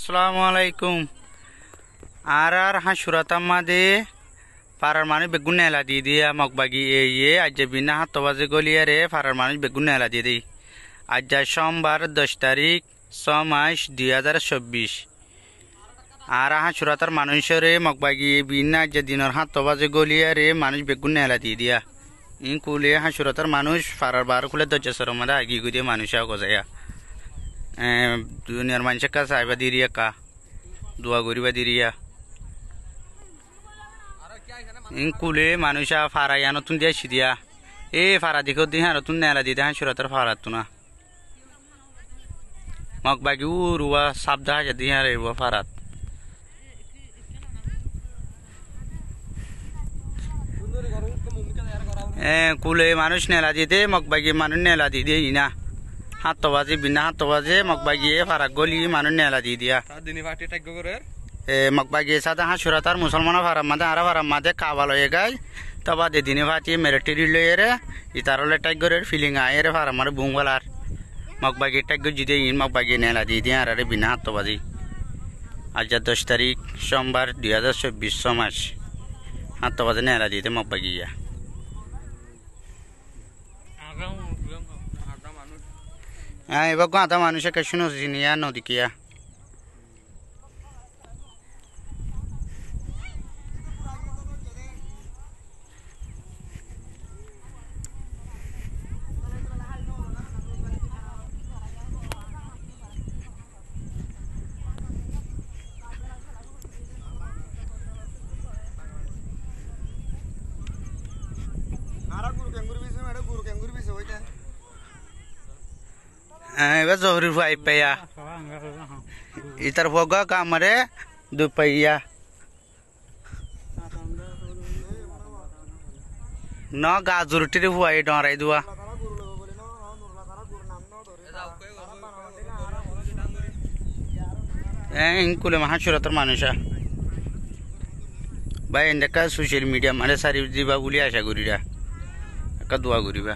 আসসালামু আলাইকুম। আর হাসুরাতাম মাদে পাড়ার মানুষ বেগুন নেলা দিয়ে দিয়া মগবাগি এ আজ বিনা হাত বাজে গলিয়ারে পাড়ার মানুষ বেগুন নেলা দিয়ে দিই। আজ সোমবার 10 তারিখ 6 মাস 2024। আর হাসুরাতার মানুষরে মগবাগি বিনা আজ দিনের হাত বাজে গলিয়ারে মানুষ বেগুন নেলা দিয়ে দিয়া ইন কুলে হাসুরাতার মানুষ পাড়ার বার খুলে দরজা মাদা আগি গুদিয়ে মানুষ গজায়া দুনিয়ার মানুষের কাছে আইবা দিরিয়া কা দোয়া করিবা দিরিয়া ইন কুলে মানুষ ফারাইয়া নতুন দিয়া সিদিয়া ফারা দিকে দিহা নতুন নেলা দিয়ে হ্যাঁ সুরাতের ফারাত না মগ বাকি উড়ুয়া সাবদা হাজা দিহা রে ফারাত কুলে মানুষ নেলা দিয়ে মগ বাকি মানুষ নেলা দিয়ে ইনা হাত বাজে বিনা হাত বাজে মগবাগিয়ে ফারাক গলি মানুষ নেলা দিয়ে দিয়া মগবাগিয়ে সাদা হাসুরাতার মুসলমান ফারাম মাদে আর ফারাম মাদে কাবাল হয়ে গাই তবা দে দিনে ফাটি মেরেটেরি লয়ে রে ইতারলে টাইগরের ফিলিং আয় রে ফারাম মারে বুংবালার মগবাগিয়ে টাইগর যদি ইন মগবাগিয়ে নেলা দিয়ে দিয়া আর বিনা হাত বাজি। আজ 10 তারিখ সোমবার 2024 মাস হাত বাজে নেলা দিয়ে মগবাগিয়া এবার গাঁদা মানুষের কাছে নজিনিয়া নদীকিয়া এবার জহরি ভাই পাইয়া ইতার ভোগা কামরে দুপাইয়া ন গাজুরটির হুয়াই ডরাই দুয়া কুলে হাসুরাতের মানুষা ভাই দেখা সোশ্যাল মিডিয়া মানে সারি দিবা বলে আশা করিরা একটা দোয়া করিবা।